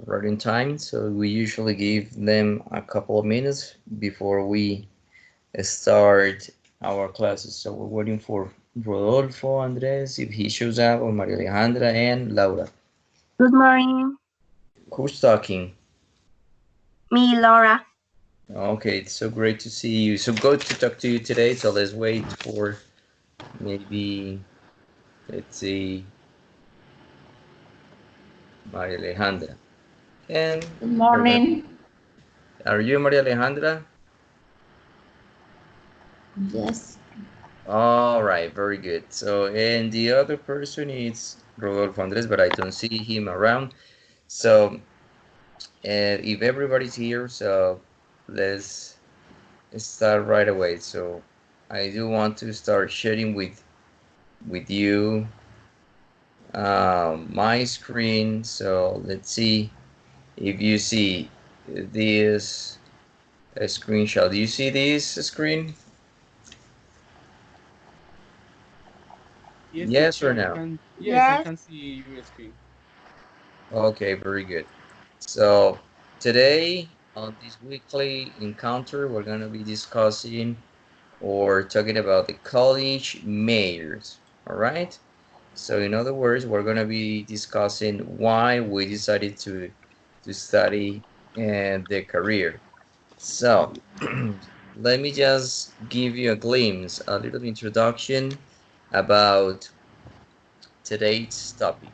right in time. So we usually give them a couple of minutes before we start our classes. So we're waiting for Rodolfo, Andres, if he shows up, or Maria Alejandra and Laura. Good morning, Who's talking? me, Laura. Okay, it's so great to see you. So good to talk to you today. So let's wait for maybe, let's see, Maria Alejandra. And Good we're gonna, morning. are you Maria Alejandra? Yes. All right, very good. So, and the other person is Rodolfo Andres, but I don't see him around. So, if everybody's here, so let's start right away. So, I do want to start sharing with you my screen. So, let's see if you see this screenshot. Do you see this screen? Yes, Yes or teacher, I no? can. Yes, I Yes. can see your screen. Okay, very good. So today on this weekly encounter, we're going to be discussing or talking about the college majors. All right. So in other words, we're going to be discussing why we decided to study and the career. So let me just give you a glimpse, a little introduction about today's topic.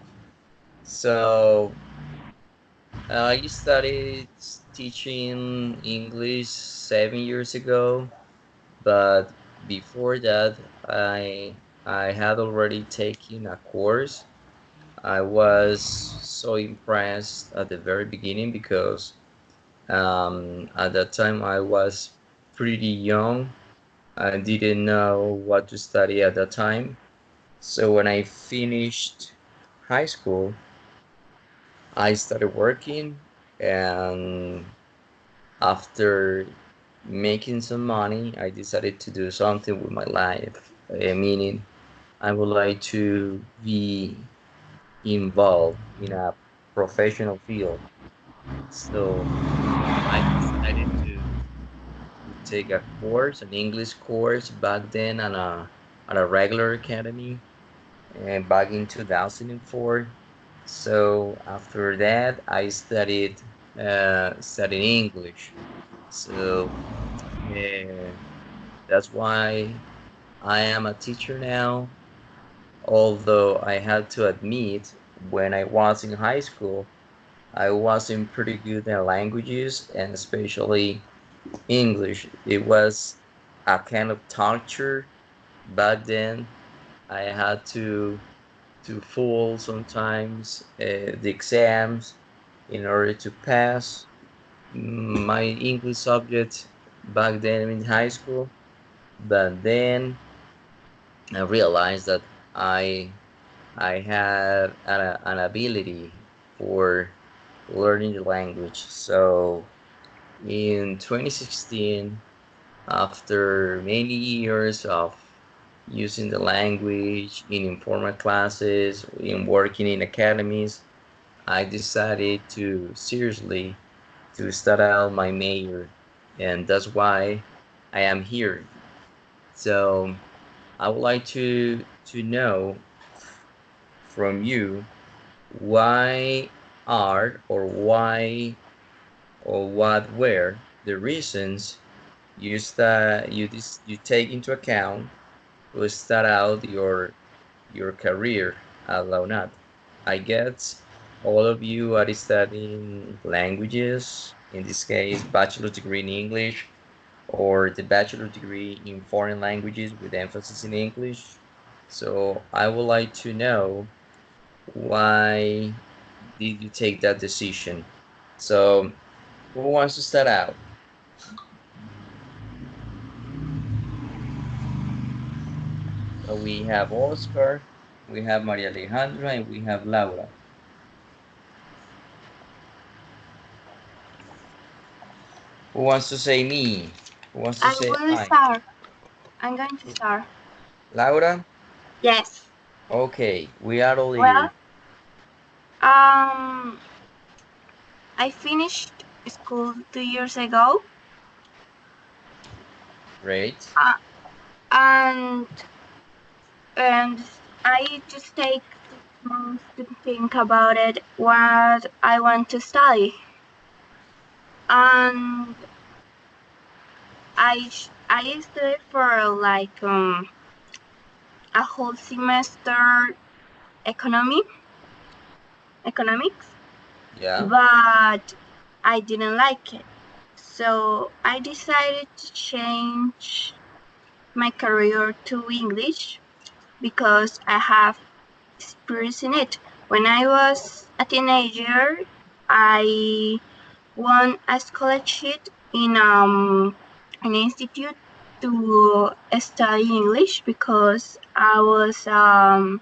So I started teaching English 7 years ago, but before that, I had already taken a course. I was so impressed at the very beginning because at that time I was pretty young. I didn't know what to study at that time. So when I finished high school, I started working, and after making some money, I decided to do something with my life. Meaning, I would like to be involved in a professional field. So I decided to take a course, an English course back then at a regular academy, and back in 2004. So after that, I studied English. So uh, that's why I am a teacher now. Although I had to admit, when I was in high school, I wasn't pretty good at languages, and especially English. It was a kind of torture back then. I had to fool sometimes the exams in order to pass my English subject back then in high school. But then I realized that I I had an ability for learning the language. So in 2016, after many years of using the language in informal classes, in working in academies, I decided to seriously to start out my major, and that's why I am here. So I would like to know from you why are or why or what were the reasons you take into account to start out your career at La UNAD. I guess all of you are studying languages, in this case, bachelor's degree in English or the bachelor degree in foreign languages with emphasis in English. So I would like to know why did you take that decision? So who wants to start out? So we have Oscar, we have Maria Alejandra, and we have Laura. Who wants to say me? Who wants to I say will I? start. I'm going to start. Laura? Yes. Okay, we are all ears. Well, um, I finished school 2 years ago, Great. uh, and and I just take 6 months to think about it, what I want to study, and I studied for like a whole semester economics, Yeah. but I didn't like it. So I decided to change my career to English because I have experience in it. When I was a teenager, I won a scholarship in an institute to study English because I was a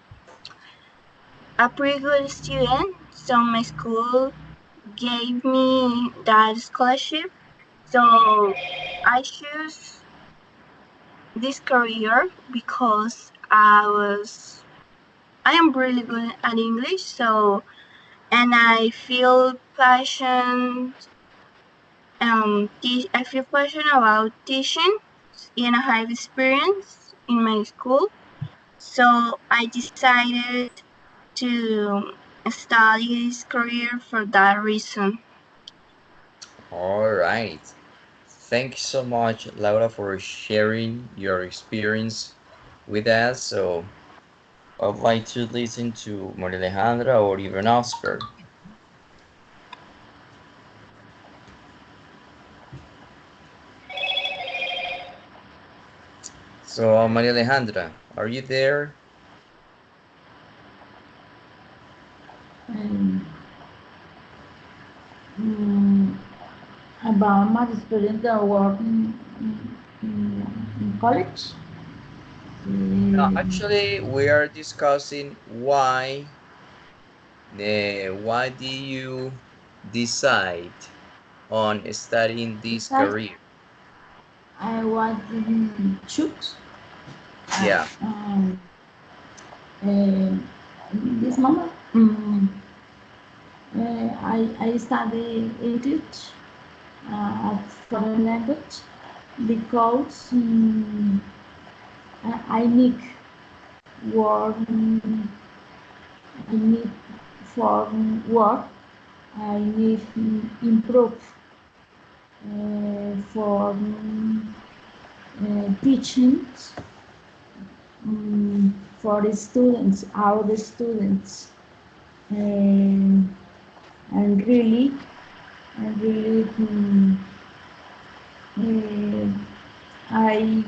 pretty good student. So my school gave me that scholarship. So I choose this career because I am really good at English. So and I feel I feel passionate about teaching, and I have experience in my school. So I decided to study this career for that reason. All right. Thank you so much, Laura, for sharing your experience with us. So I'd like to listen to Maria Alejandra or even Oscar. So, Maria Alejandra, are you there? And mm, about my experience at work in college. No, Um, actually, we are discussing why do you decide on studying this besides, career? I was in church. Uh, Yeah. um, this moment, I study English as foreign language because I need work. I need for work. I need improve for teaching for the students, our students, and and really, and really, uh, I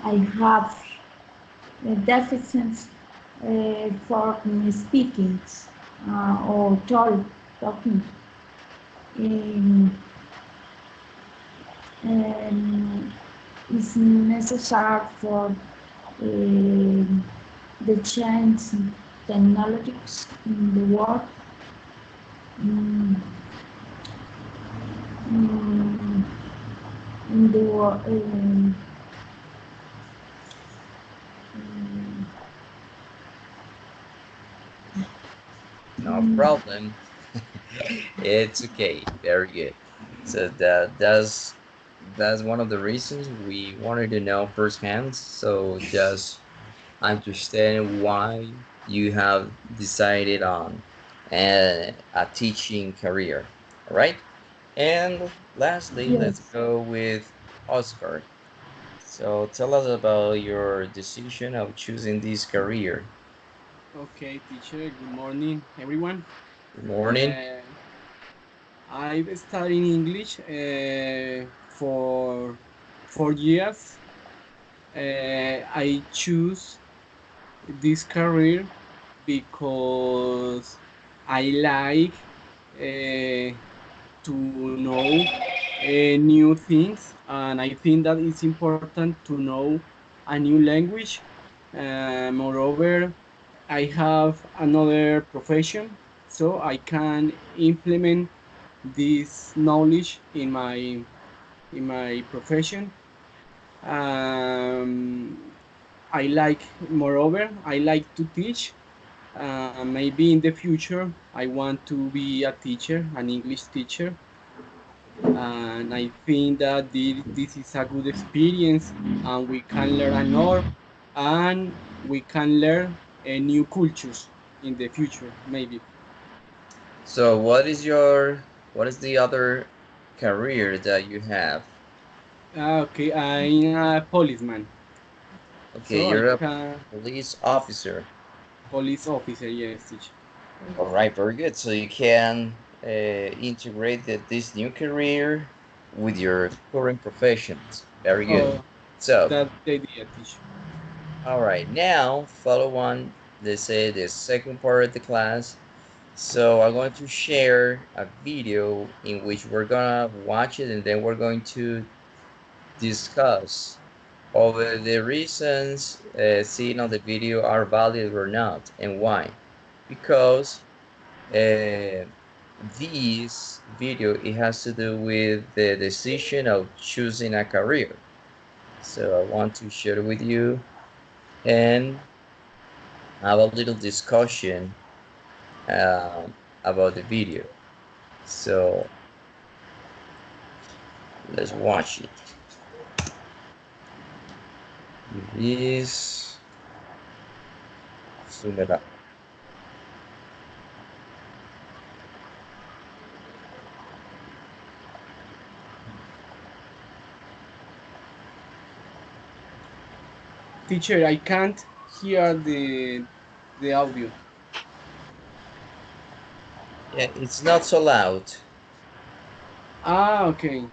I have deficits for speaking or talking. Um, and it's necessary for the change in technologies in the world. Mm, mm, in the world. No problem. It's okay. Very good. So that's one of the reasons we wanted to know firsthand. So just understand why you have decided on a teaching career. All right. And lastly, let's Yes. go with Oscar. So tell us about your decision of choosing this career. Okay, teacher. Good morning, everyone. Good morning. Uh, I've studied English for 4 years. I choose this career because I like to know new things, and I think that it's important to know a new language. Moreover, I have another profession, so I can implement this knowledge in my profession. Um, moreover, I like to teach, Maybe in the future, I want to be a teacher, an English teacher, and I think that this is a good experience, and we can learn a lot, and we can learn new cultures in the future, maybe. So what is the other career that you have? Okay, I'm a policeman, Okay, so I you're a can police officer. police officer. Yes, teacher. All right, very good. So you can integrate this new career with your current professions. Very good. Oh, So, that's the idea, teacher. all right, now follow on, let's say the second part of the class. So I'm going to share a video in which we're gonna watch it and then we're going to discuss over the reasons seen on the video are valid or not and why. Because uh, this video it has to do with the decision of choosing a career. So I want to share it with you and have a little discussion um, about the video. So let's watch it. This zoom it up. Teacher, I can't hear the audio. Yeah, it's not so loud. Ah, okay.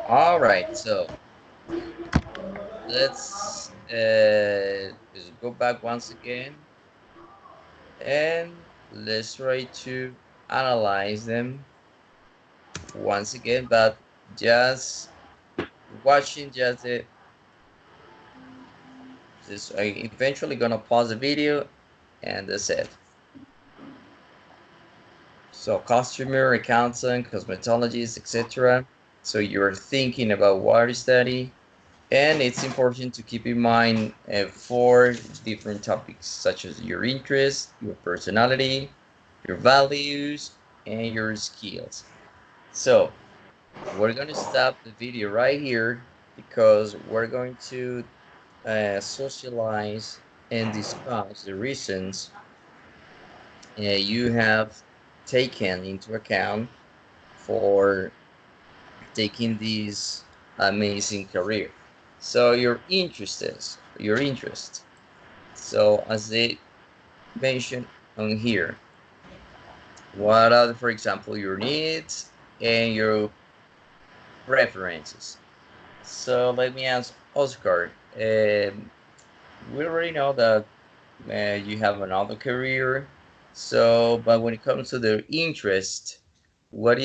All right, so let's just go back once again and let's try to analyze them once again, but just watching just the just I eventually gonna pause the video and that's it. So customer, accountant, cosmetologist, etc. So you're thinking about what to study, and it's important to keep in mind four different topics such as your interest, your personality, your values, and your skills. So we're going to stop the video right here because we're going to socialize and discuss the reasons you have taken into account for taking this amazing career. So your interest. So as they mentioned on here, what are, for example, your needs and your preferences? So let me ask Oscar. We already know that you have another career. So, but when it comes to the interest, what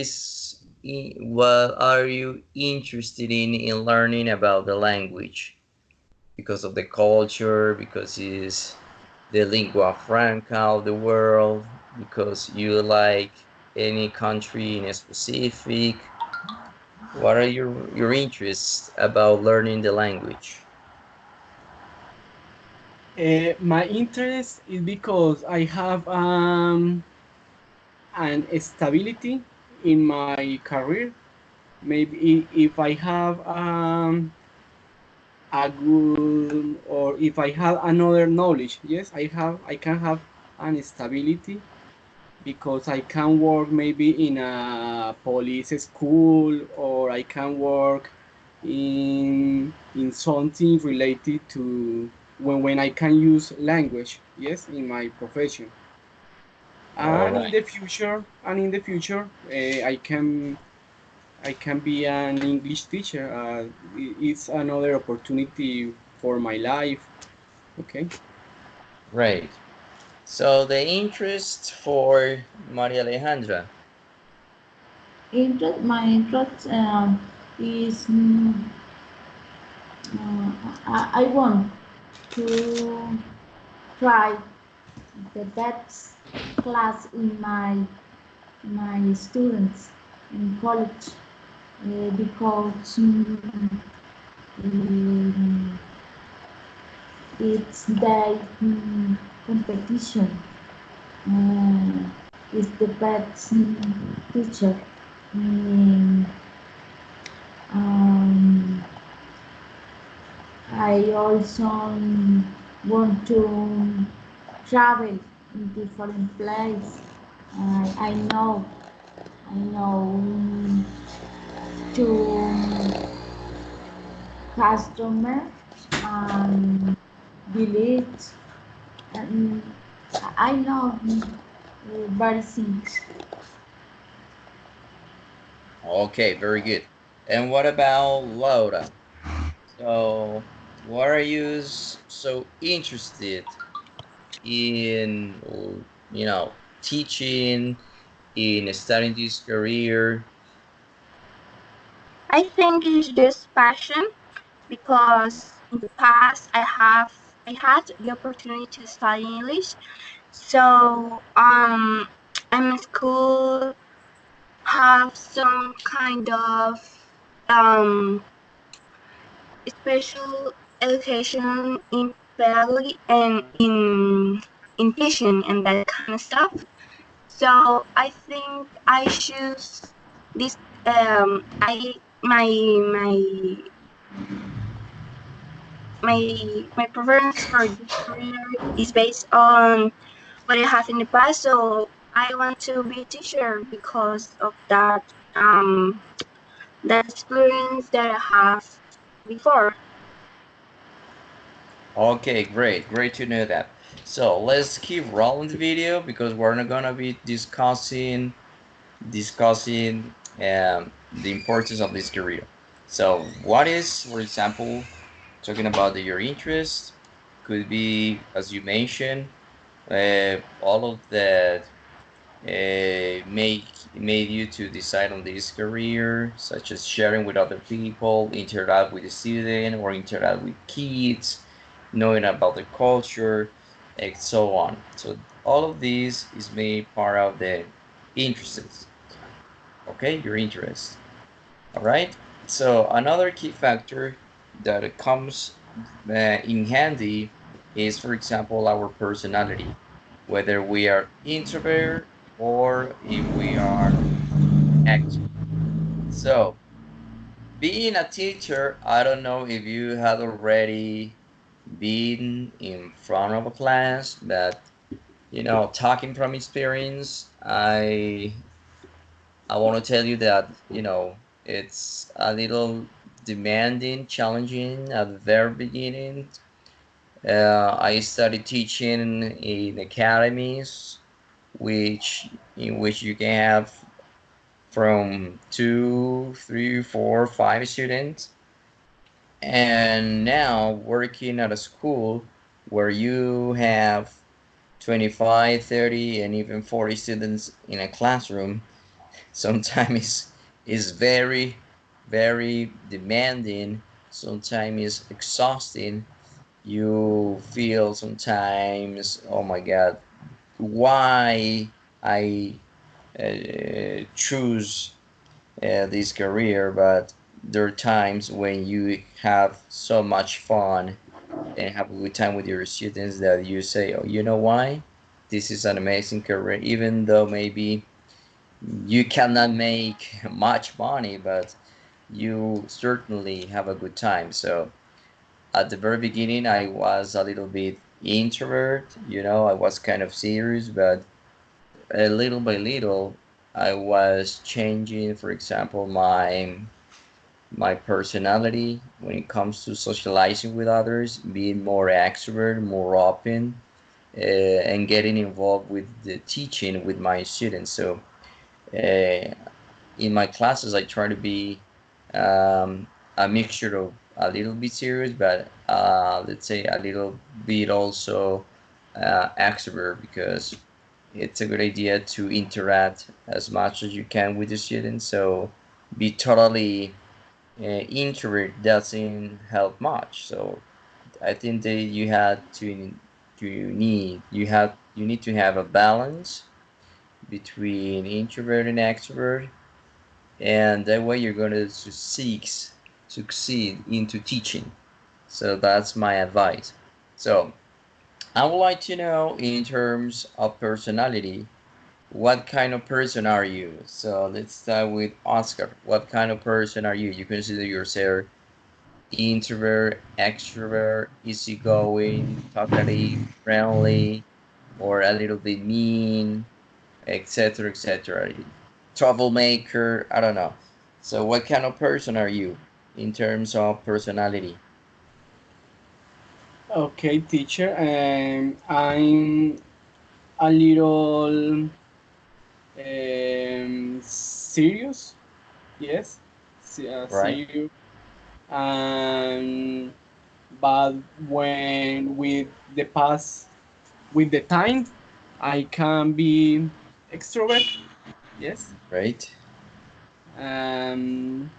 are you interested in learning about the language? Because of the culture, because it's the lingua franca of the world, because you like any country in a specific. What are your interests about learning the language? My interest is because I have an stability in my career. Maybe if I have a good, or if I have another knowledge, yes, I can have an stability because I can work maybe in a police school, or I can work in something related to when I can use language, yes, in my profession. All And right. in the future, I can be an English teacher. It's another opportunity for my life. Okay. Great. So the interest for Maria Alejandra. My interest is I want to try the best class in my students in college because um, it's the competition. Is the best teacher. Mm, um, I also want to travel in different places. I know to customer and village, and I know very things. Okay, very good. And what about Laura? So, what are you so interested in, teaching, in starting this career? I think it's just passion because in the past I had the opportunity to study English. So I'm in school have some kind of um special education in pedagogy and in teaching and that kind of stuff. So I think I choose this I my my preference for this career is based on what I have in the past. So I want to be a teacher because of that experience that I have before. Okay, great. Great to know that. So, let's keep rolling the video because we're not gonna be discussing the importance of this career. So, what is, for example, talking about your interest could be, as you mentioned, all of that made you to decide on this career, such as sharing with other people, interact with the student, or interact with kids, knowing about the culture, and so on. So all of this is made part of the interests. Okay, your interest. All right. So another key factor that comes in handy is, for example, our personality, whether we are introvert or if we are extrovert. So being a teacher, I don't know if you had already been in front of a class, but talking from experience, I want to tell you that, it's a little demanding, challenging at the very beginning. I started teaching in academies, in which you can have from two, three, four, five students, and now working at a school where you have 25, 30, and even 40 students in a classroom. Sometimes is very, very demanding. Sometimes it's exhausting. You feel sometimes, oh my God, why I choose this career? But there are times when you have so much fun and have a good time with your students that you say, oh, you know why? This is an amazing career, even though maybe you cannot make much money, but you certainly have a good time. So at the very beginning, I was a little bit introvert. I was kind of serious, but little by little, I was changing. For example, my personality when it comes to socializing with others, being more extrovert, more open, and getting involved with the teaching with my students. So uh, in my classes, I try to be a mixture of a little bit serious, but let's say a little bit also extrovert, because it's a good idea to interact as much as you can with the students. So be totally introvert doesn't help much. So I think that you need to have a balance between introvert and extrovert, and that way you're going to succeed into teaching. So that's my advice. So I would like to know, in terms of personality, what kind of person are you? So let's start with Oscar. What kind of person are you? You consider yourself introvert, extrovert, easygoing, talkative, friendly, or a little bit mean, etc., etc. Troublemaker, I don't know. So, what kind of person are you in terms of personality? Okay, teacher. I'm a little serious. Yes, Right? serious. And but when with the time, I can be extrovert. Yes. Right?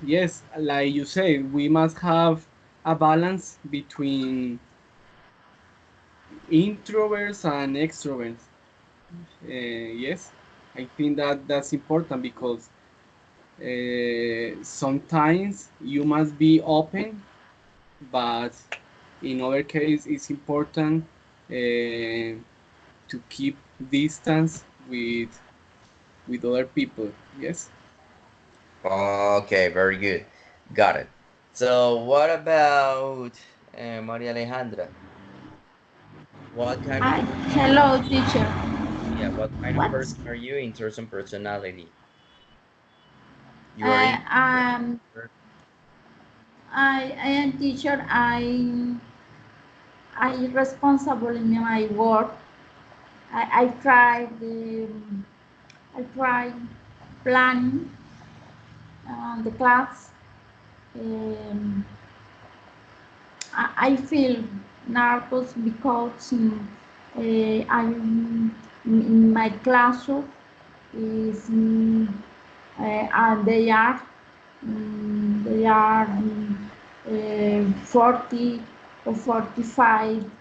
Yes, like you said, we must have a balance between introverts and extroverts. Yes, I think that that's important because sometimes you must be open, but in other case, it's important to keep distance with other people. Yes. Okay, very good. Got it. So, what about Maria Alejandra? What kind of I, person are hello, teacher. Yeah, what kind of What? person are you in terms of personality? You are I introvert. I am teacher. I responsible in my work. I try I try planning the class. Um, I feel nervous because I'm in my classroom is and they are 40 or 45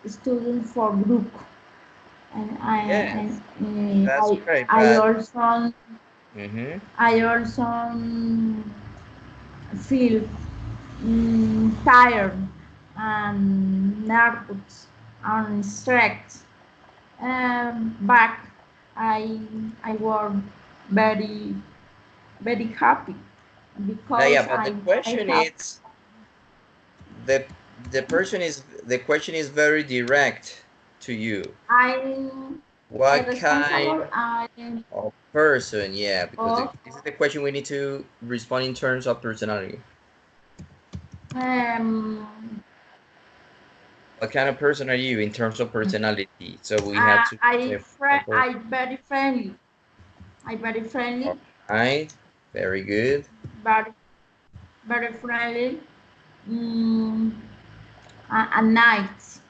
students for group, and Yes, that's great, I but also mm-hmm. I also feel tired and nervous and stressed. But I I was very very happy Now, yeah, because but the I question have is the the question is very direct to you. I I What kind responsible I of person? Yeah, because of this is the question we need to respond in terms of personality. um What kind of person are you in terms of personality? So we have to say, for example, I very friendly. I very all friendly, right, very good. very very friendly. Mm, and nice,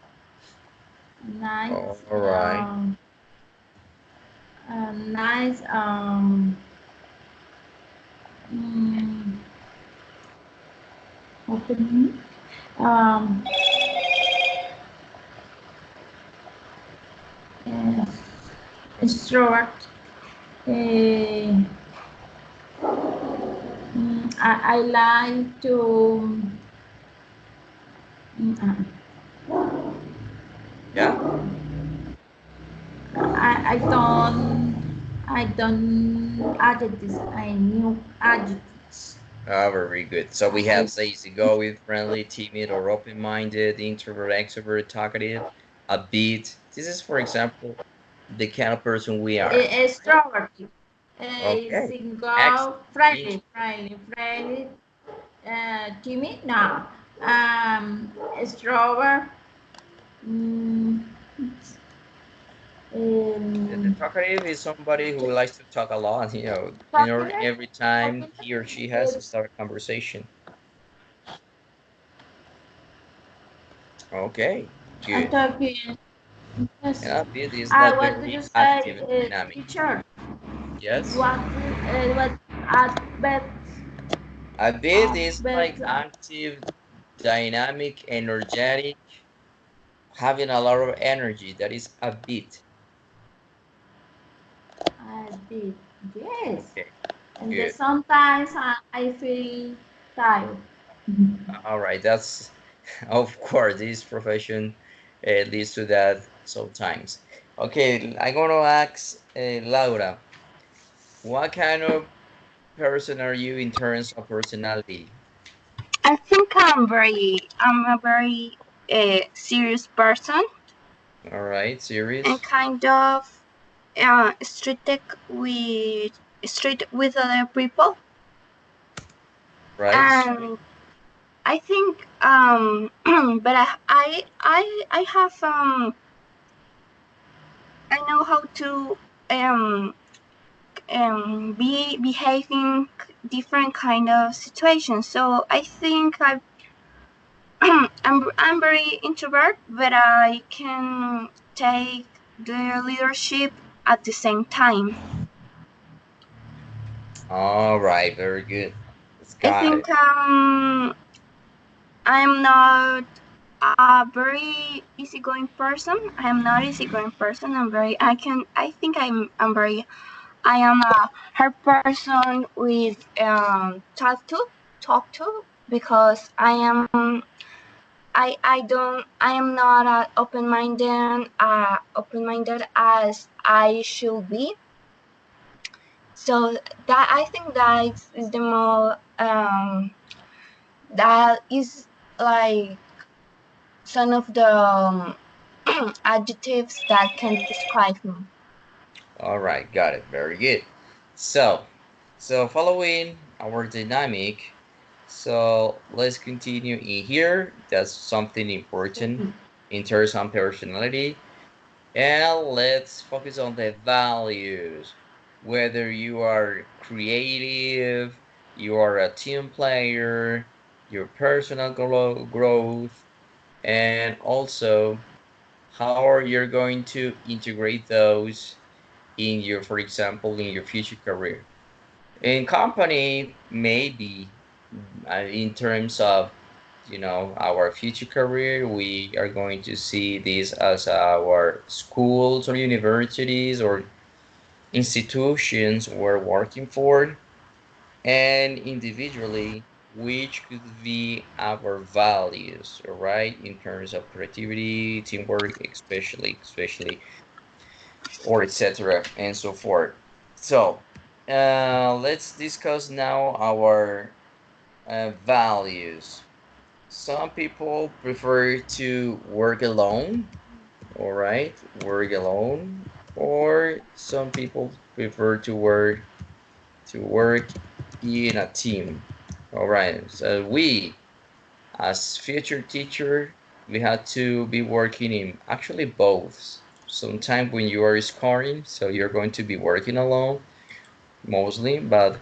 nice, All right. nice. Mm, opening. Um, uh, Extrovert. Uh, I like to. Mm, Yeah. I don't. I don't adjectives. I new adjectives. Ah, very good. So we have I say easygoing, friendly, timid, or open-minded, introvert, extrovert, talkative, upbeat. This is, for example, the kind of person we are. extroverted. Okay. Excellent. Single, Int- friendly. Timid, no. Extrovert. Mm, The um, talkative is somebody who likes to talk a lot, in order talkative, every time talkative, he or she has to start a conversation. Okay, and good. talking. And Yes. upbeat is that What did very you say, active and dynamic. teacher? Yes. What at bed, Upbeat at is like bed, active, dynamic, energetic, having a lot of energy. That is upbeat. I did. Yes. Okay, And then good. sometimes I feel tired. All right, that's of course this profession leads to that sometimes. Okay, I'm gonna ask Laura, what kind of person are you in terms of personality? I think I'm a very serious person All right, and serious, kind of strict with other people. right? Straight. And I think, but I have I know how to um be behaving different kind of situations. So I think I'm very introvert, but I can take the leadership at the same time. All right, very good. Let's I got it. think I'm not a very easygoing person. I am not easygoing person. I think I am a hard person with talk to because I am not open minded as I should be. So that I think is the more that is like some of the adjectives that can describe me. All right, got it. Very good. So, so following our dynamic, so let's continue in here. That's something important in terms of personality. And let's focus on the values. Whether you are creative, you are a team player, your personal growth, and also how are you going to integrate those in your, for example, in your future career. In company, maybe in terms of, our future career, we are going to see this as our schools or universities or institutions we're working for, and individually, which could be our values, all right, in terms of creativity, teamwork, especially or etc. and so forth. So let's discuss now our values. Some people prefer to work alone, all right, work alone, or some people prefer to work in a team. All right, so we as future teacher, we had to be working in actually both. Sometimes when you are scoring, so you're going to be working alone mostly, but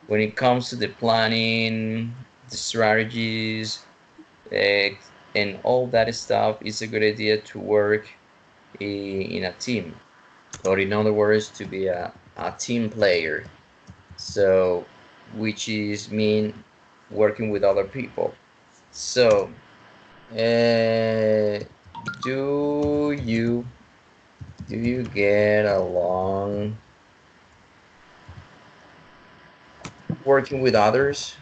when it comes to the planning, the strategies, uh, and all that stuff, it's a good idea to work in a team, or in other words, to be a team player. So, which is mean working with other people. So, Uh, do you do you get along working with others?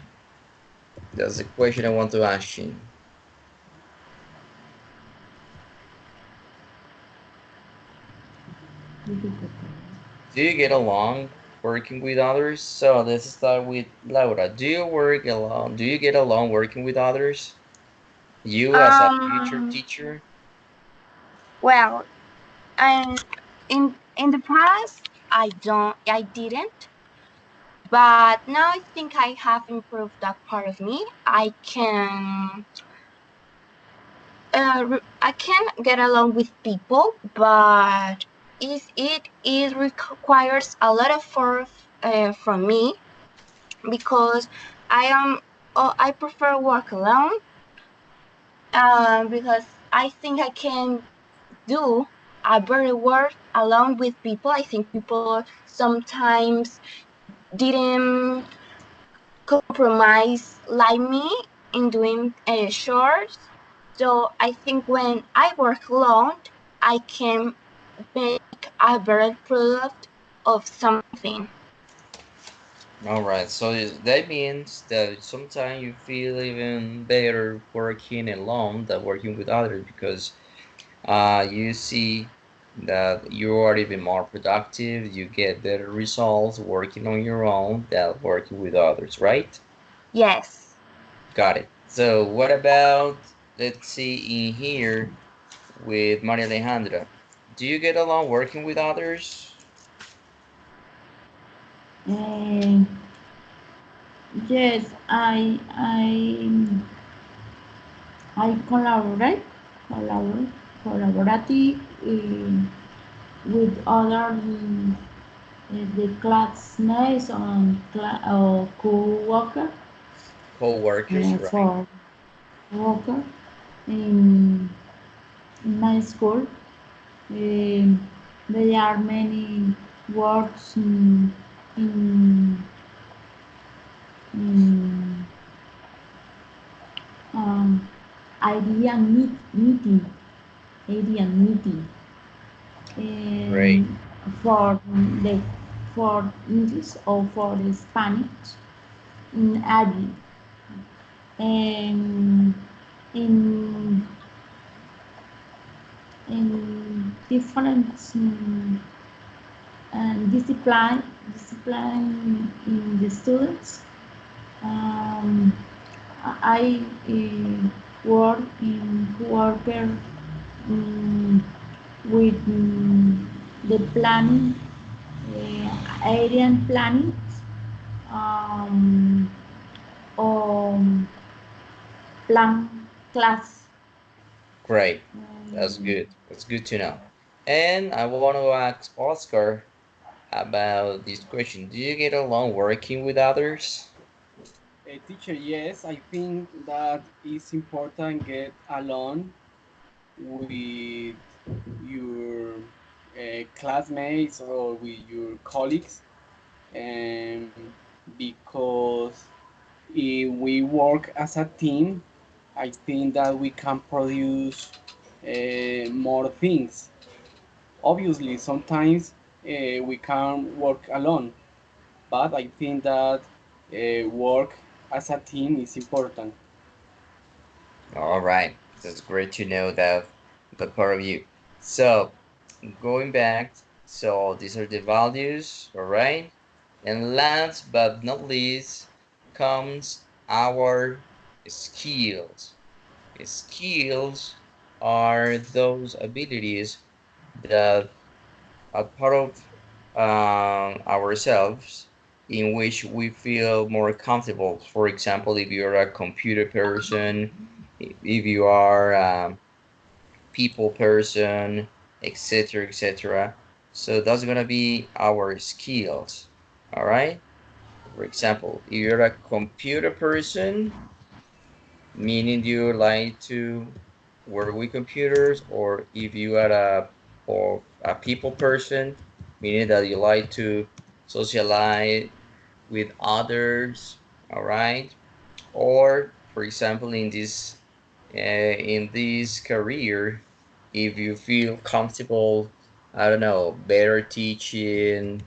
That's the question I want to ask you. Do you get along working with others? So let's start with Laura. Do you work alone? Do you get along working with others? You as a future Um, teacher? well, and in the past, I didn't, but now I think I have improved that part of me. I can get along with people, but it requires a lot of effort from me because I prefer work alone because I think I can do a better work alone with people. I think people sometimes didn't compromise like me in doing chores. So I think when I work alone, I can make a better product of something. All right, so that means that sometimes you feel even better working alone than working with others because you see that you are even more productive, you get better results working on your own than working with others, right? Yes. Got it. So what about, let's see in here with Maria Alejandra. Do you get along working with others? Uh, yes, I collaborative with other the classmates or co-worker Co-workers, right? for worker in, in my school. There are many works in, in um, idea meeting, idea meeting. Great. um, for the for English or for the Spanish in Adi. And in different discipline in the students. Um, I work in worker um, with the planning, area planning, um, or plan class. Great. That's Um, good. That's good to know. And I want to ask Oscar about this question. Do you get along working with others? Teacher, yes, I think that it's important get along with your classmates or with your colleagues, and because if we work as a team, I think that we can produce more things. Obviously, sometimes we can work alone, but I think that work as a team is important. All right. That's great to know that part of you. So going back, so these are the values, all right? And last but not least comes our skills. Skills are those abilities that are part of ourselves in which we feel more comfortable. For example, if you're a computer person, if you are a people person, etc., etc. So that's gonna be our skills. All right. For example, if you're a computer person, meaning you like to work with computers, or if you are a people person, meaning that you like to socialize with others, all right? Or for example, in this career, if you feel comfortable, I don't know, better teaching,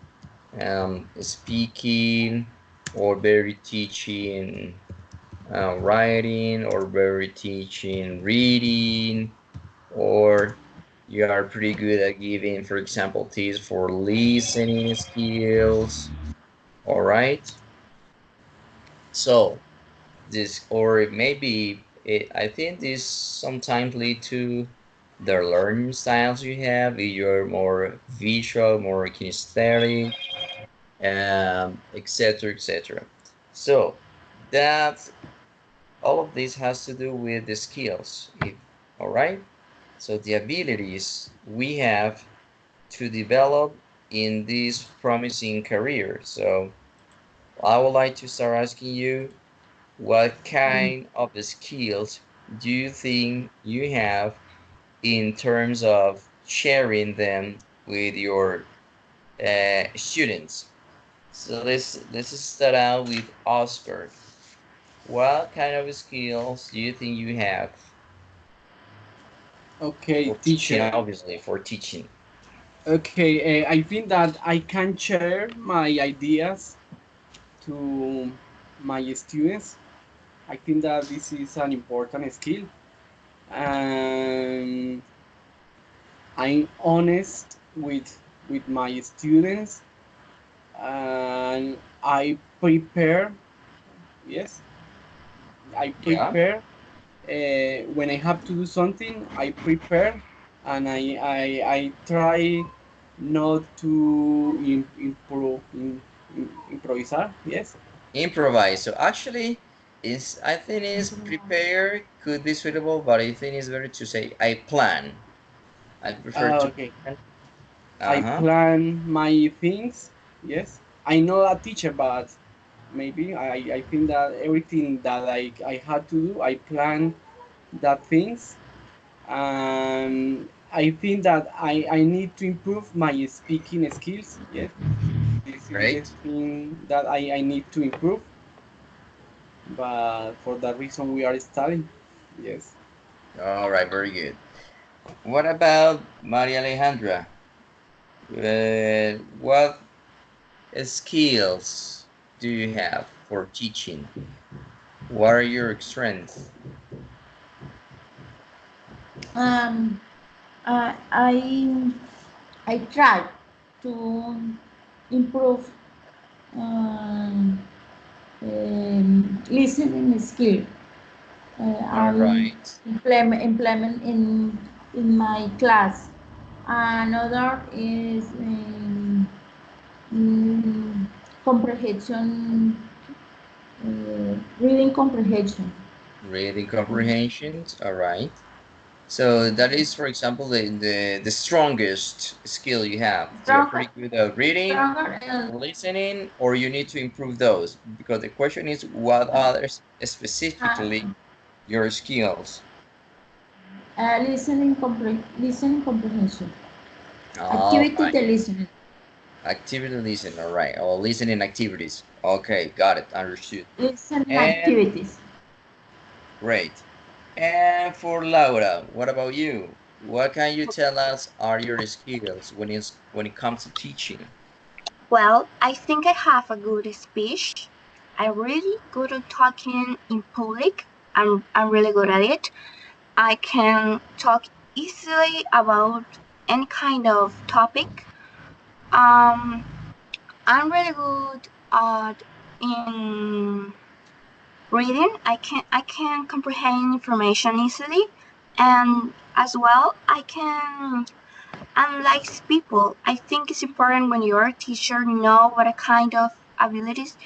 speaking, or better teaching writing, or better teaching reading, or You are pretty good at giving, for example, tips for listening skills. All right. So this, or maybe I think this sometimes lead to the learning styles you have. If you're more visual, more kinesthetic, etc., etc. So that all of this has to do with the skills. All right. So the abilities we have to develop in this promising career. So I would like to start asking you, what kind of skills do you think you have in terms of sharing them with your students? So let's start out with Oscar. What kind of skills do you think you have Okay, for teaching? teacher. Obviously, for teaching. Okay, I think that I can share my ideas to my students. I think that this is an important skill. And I'm honest with my students, and I prepare. Yes, I Yeah. prepare when I have to do something. I prepare, and I try not to improvisar. Yes. Improvise. So actually, is I think is prepare could be suitable, but I think it's better to say I plan. I prefer to Okay. plan. I Uh-huh. plan my things. Yes. I'm not a teacher, but maybe I think that everything that I had to do, I plan that things. And I think that I need to improve my speaking skills. Yes. This is the Great. thing that I need to improve. But for that reason, we are studying. Yes. All right, very good. What about Maria Alejandra? What skills do you have for teaching? What are your strengths? Um, uh, I I try to improve um, listening skill. All I right. implement in my class. Another is mm, comprehension, reading comprehension. Reading comprehensions. All right. So that is, for example, the strongest skill you have. You're Stronger, pretty good at reading, stronger, listening, or you need to improve those, because the question is what others uh, specifically your skills. listening comprehension. All Activity right. the listening. Activity listen. All right. Or listening activities. Okay, got it. Understood. Listening And activities. great. And for Laura, what about you? What can you tell us are your skills when it comes to teaching? Well, I think I have a good speech. I'm really good at talking in public. I'm really good at it. I can talk easily about any kind of topic. Um, I'm really good at in reading. I can comprehend information easily, and as well I like people. I think it's important when you're a teacher know what kind of abilities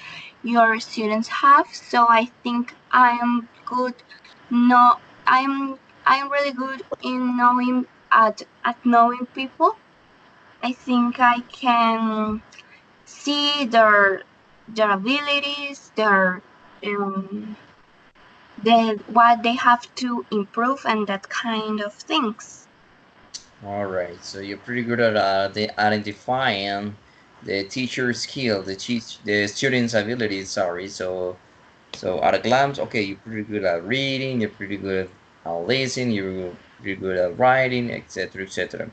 your students have. So I think I am good. No, I'm really good in knowing at knowing people. I think I can see their abilities, um, what they have to improve, and that kind of things. All right, so you're pretty good at identifying the teacher skill, the student's abilities. Sorry, so at a glance, okay, you're pretty good at reading, you're pretty good at listening, you're pretty good at writing, etc., etc.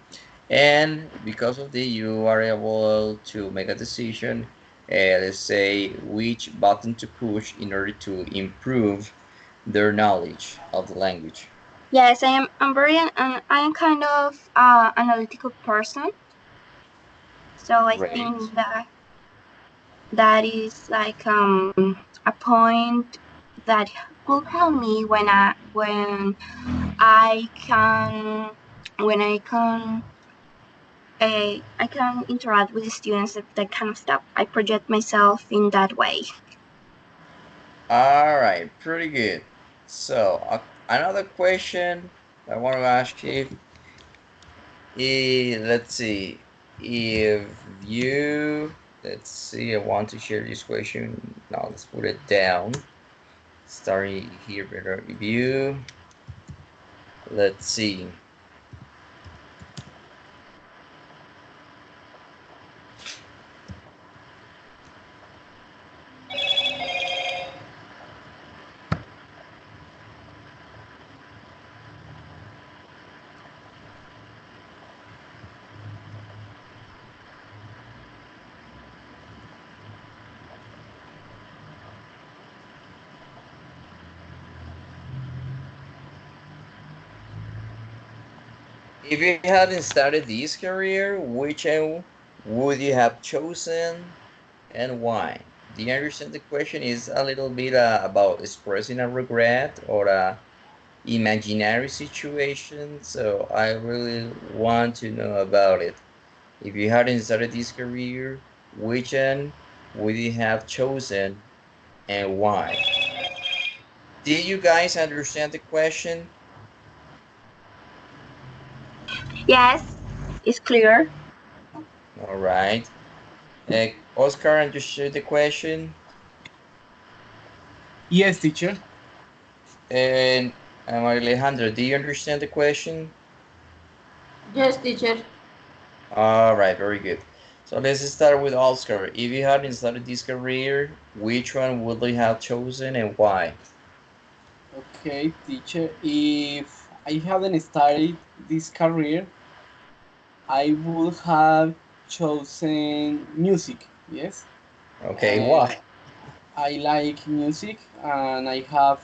And because of this, you are able to make a decision, let's say which button to push in order to improve their knowledge of the language. Yes, I am. I am kind of analytical person. So I Great. think that that is like a point that could help me I can when I can interact with the students, that kind of stuff. I project myself in that way. All right, pretty good. So, another question I want to ask you, let's see, if you, let's see, I want to share this question. Now, let's put it down. Starting here, better. If you, let's see. If you hadn't started this career, which one would you have chosen and why? Do you understand the question is a little bit about expressing a regret or a imaginary situation? So I really want to know about it. If you hadn't started this career, which one would you have chosen and why? Did you guys understand the question? Yes, it's clear. All right. Oscar understood the question. Yes, teacher. And Alejandro, do you understand the question? Yes, teacher. All right, very good. So let's start with Oscar. If you hadn't started this career, which one would you have chosen and why? Okay, teacher. If I hadn't started this career, I would have chosen music. Yes. Okay, Uh, why? I like music and I have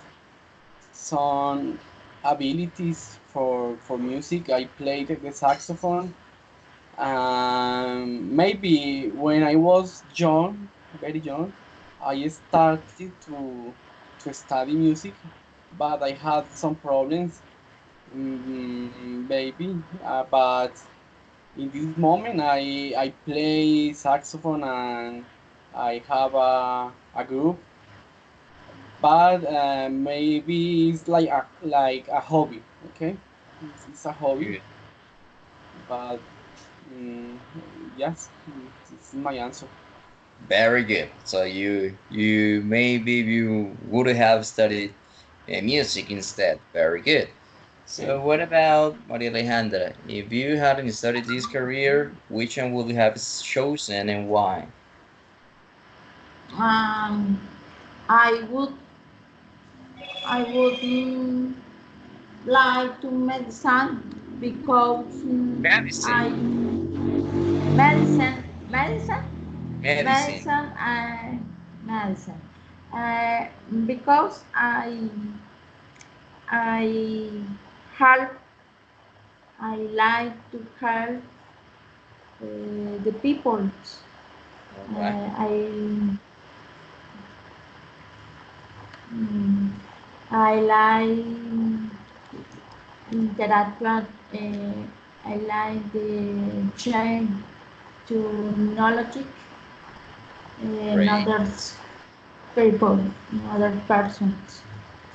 some abilities for music. I played the saxophone. Maybe when I was young, very young, I started to study music, but I had some problems, maybe. But in this moment, I play saxophone and I have a group, but maybe it's like a hobby. Okay, it's a hobby, Good. but mm, yes, it's my answer. Very good. So you maybe you would have studied music instead. Very good. Okay. So what about Maria Alejandra? If you hadn't studied this career, which one would you have chosen and why? Um, I would I would like to medicine because I Medicine. medicine Medicine. medicine medicine uh, because I help I like to help the people. All right. Mm, I like interact. I like the change to knowledge in Great. others people, in other persons.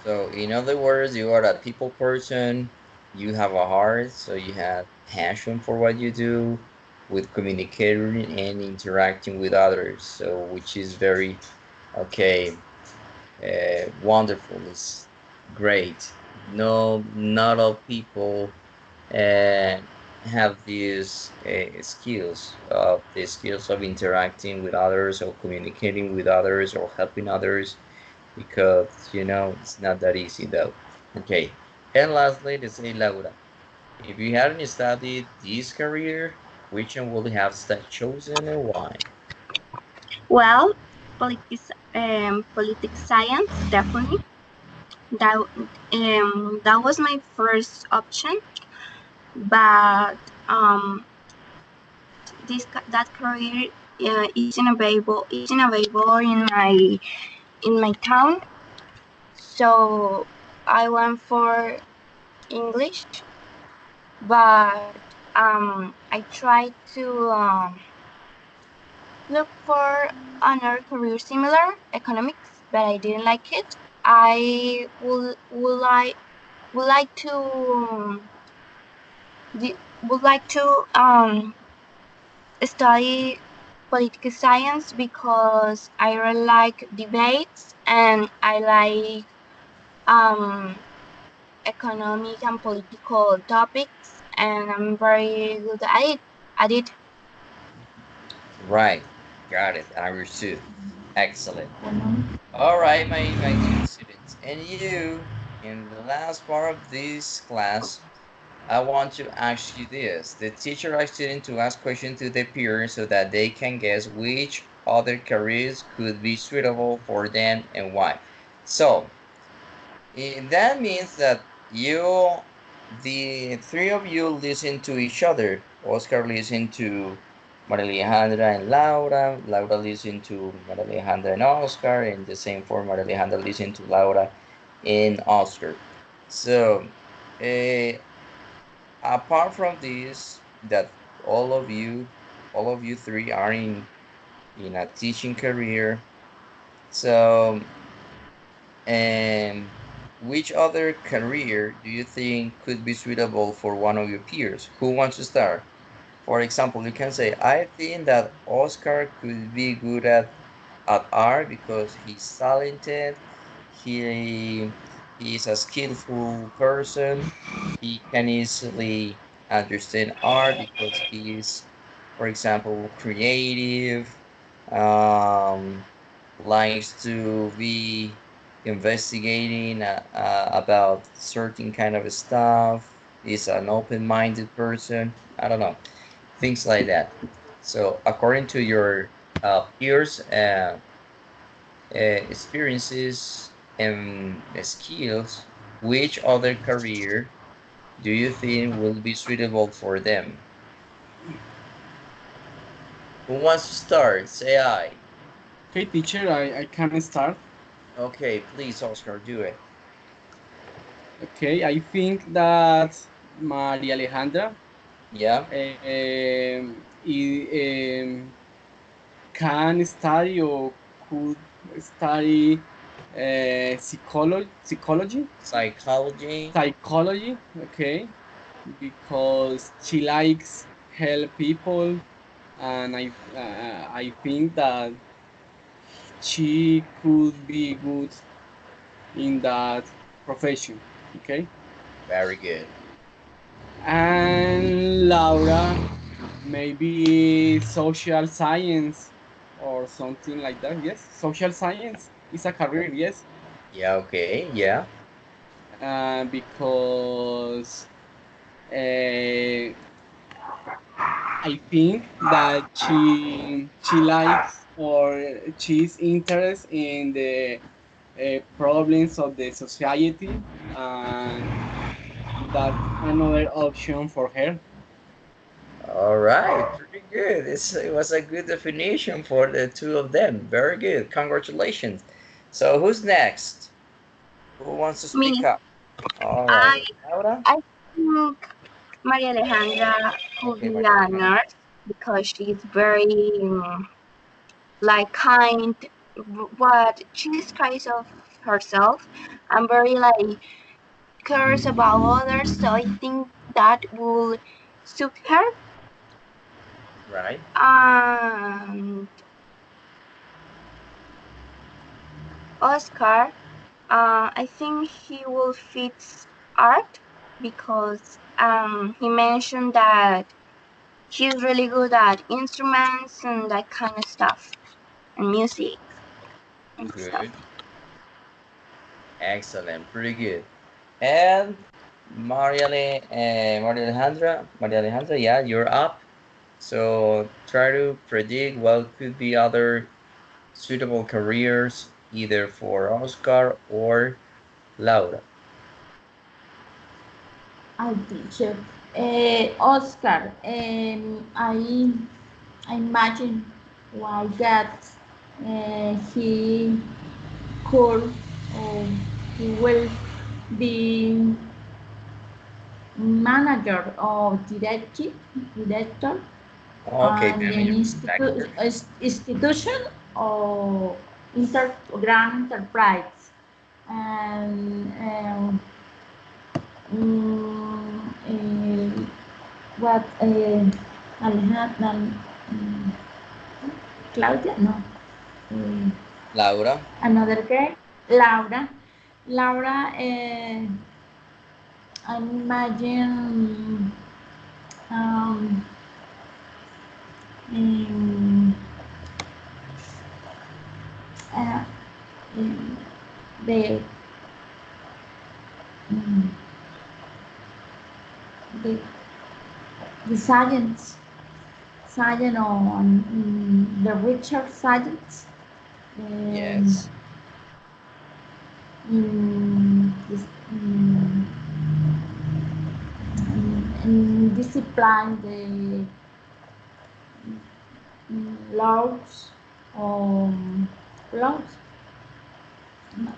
So, in other words, you are a people person, you have a heart, so you have passion for what you do with communicating and interacting with others. So, which is very, okay, wonderful. It's great. No, not all people uh, have these the skills of interacting with others or communicating with others or helping others because it's not that easy though. Okay, and lastly, let's say Laura, if you hadn't studied this career, which one would you have chosen and why? Well, politics science definitely That that was my first option, but that career isn't available in my town. So I went for English, but I tried to look for another career similar, economics, but I didn't like it. I would like to would like to study political science because I really like debates and I like um, economic and political topics, and I'm very good at it. At it. Right. Got it. Understood. Excellent. Economic. All right, my dear students. And you, in the last part of this class, I want to ask you this. The teacher asks students to ask questions to their peers so that they can guess which other careers could be suitable for them and why. So, that means that the three of you listen to each other. Oscar listen to Maria Alejandra and Laura. Laura listen to Maria Alejandra and Oscar, and the same for Maria Alejandra listen to Laura and Oscar. So, uh, apart from this, that all of you three are in a teaching career. So, and which other career do you think could be suitable for one of your peers? Who wants to start? For example, you can say, I think that Oscar could be good at art because he's talented. He he is a skillful person. He can easily understand art because he is, for example, creative. Um, Likes to be investigating about certain kind of stuff. Is an open-minded person. I don't know, things like that. So according to your peers' experiences and skills, which other career do you think will be suitable for them? Who wants to start? Say I. Okay, teacher, I can start. Okay, please, Oscar, do it. Okay, I think that Maria Alejandra Yeah. can study or could study psychology, Psychology. psychology, okay, because she likes help people, and I think that she could be good in that profession, okay. Very good. And Laura, maybe social science or something like that. Yes, social science is a career. Yes, Yeah, okay. Yeah. because uh, I think that she likes or she's interested in the problems of the society, and that's another option for her. All right. Pretty good. It was a good definition for the two of them. Very good. Congratulations. So who's next? Who wants to speak Me, up? All I right. Laura? I think Maria Alejandra could Okay, be Maria a Alejandra. nurse because she's very like kind. What she describes of herself, and very like cares about others. So I think that will suit her. Right. And Oscar, I think he will fit art because he mentioned that he's really good at instruments and that kind of stuff and music and stuff. Good. Excellent. Pretty good. And Maria Alejandra, yeah, you're up. So try to predict what could be other suitable careers either for Oscar or Laura. I teacher. Oscar, I imagine why that he could or he will be manager or director Okay, and an manager, director. institution or grand enterprise and what Alejandra, Claudia, no, uh, Laura. another girl, Laura. Laura, I imagine um, um, uh, um, the, um, the the science on the Richard science Yes. this, discipline the laws um, laws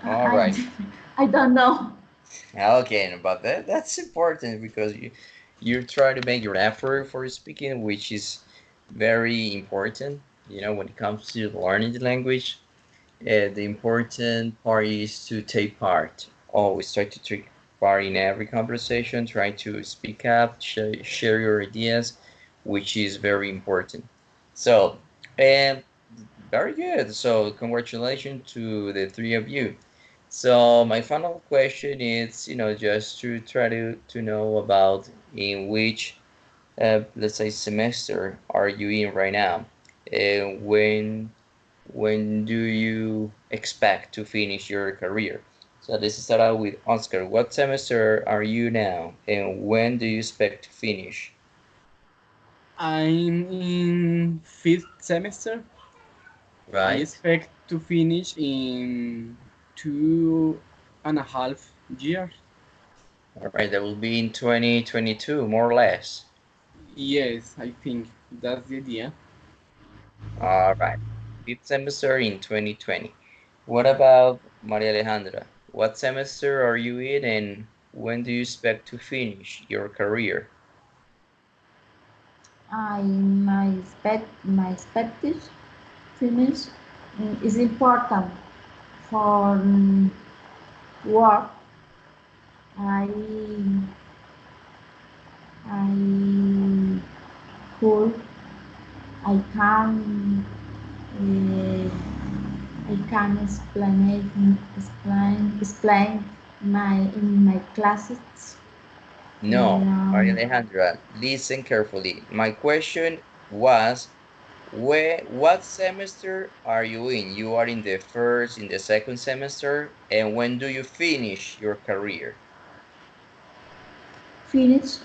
All right. I don't know. Okay, but that's important because you try to make your effort for speaking, which is very important. You know, when it comes to learning the language, the important part is to take part. Always try to take part in every conversation. Try to speak up, share your ideas, which is very important. So, and very good. So, congratulations to the three of you. So my final question is, just to try to know about in which, let's say, semester are you in right now, and when do you expect to finish your career? So this is start out with Oscar. What semester are you now, and when do you expect to finish? I'm in fifth semester. I Right. expect to finish in 2.5 years. All right. That will be in 2022, more or less. Yes, I think that's the idea. All right. Fifth semester in 2020. What about Maria Alejandra? What semester are you in and when do you expect to finish your career? My expected finish is important for work. I I could I can uh, I can explain my classes. No, Maria Um, Alejandra, listen carefully. My question was, what semester are you in? You are in the first, in the second semester, and when do you finish your career? finish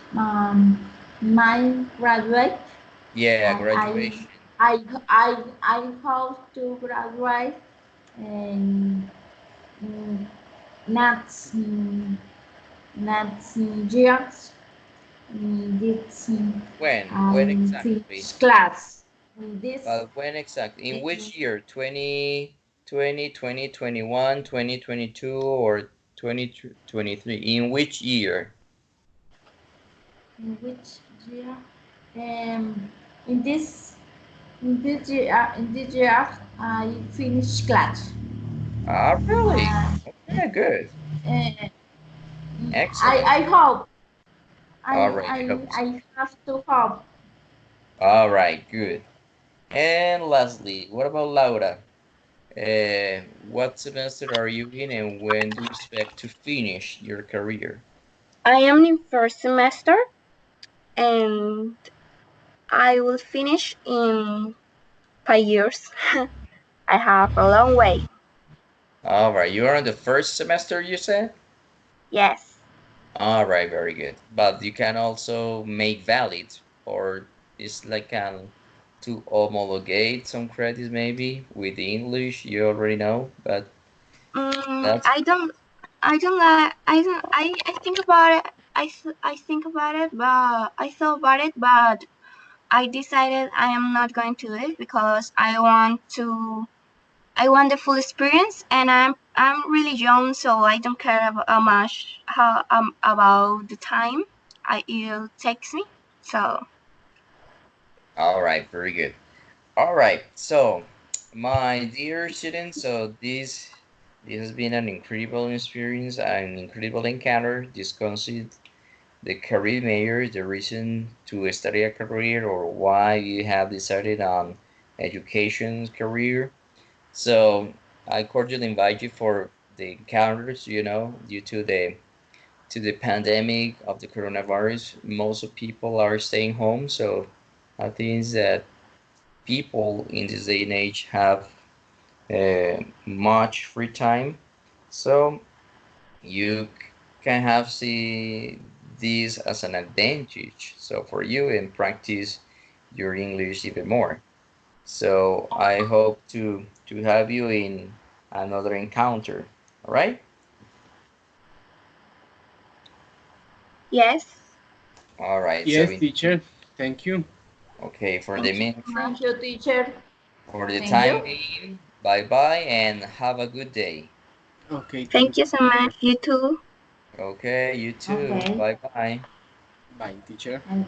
my graduate. Yeah, I I graduation. I hope to graduate in mm, next next years. This When? When I exactly? finish class. This When exactly? In in which year? 2020, 2021, 2022, or 2023? In which year? in which year? Um, in this in this year I finish class. Ah, really? Uh, Okay, good. uh, Excellent. I hope All right, I hope so. I have to hope. All right, good. And lastly, what about Laura? What semester are you in and when do you expect to finish your career? I am in first semester and I will finish in 5 years. I have a long way. All right, you are in the first semester, you said? Yes. All right, very good. But you can also make valid, or it's like to homologate some credits maybe with the English, you already know, but that's I don't. I don't like. I think about it. I think about it, but I thought about it, but I decided I am not going to do it because I want the full experience, and I'm really young, so I don't care much how about the time it takes me. So All right, very good. All right, so my dear students, so this has been an incredible experience, an incredible encounter discussing the career major, the reason to study a career, or why you have decided on education career. So I cordially invite you for the encounters, due to the pandemic of the coronavirus. Most of people are staying home, so I think that people in this day and age have much free time, so you can have see this as an advantage. So for you and practice your English even more. So I hope to have you in another encounter. All right. yes, All right. So Yes, teacher. Thank you. okay, for the thank you so meantime, much. Thank you, teacher. for the Thank time you. being, bye bye and have a good day. Okay, Thank thank you you, so teacher. much. You too. Okay, you too. Okay. Bye bye. Bye, teacher. And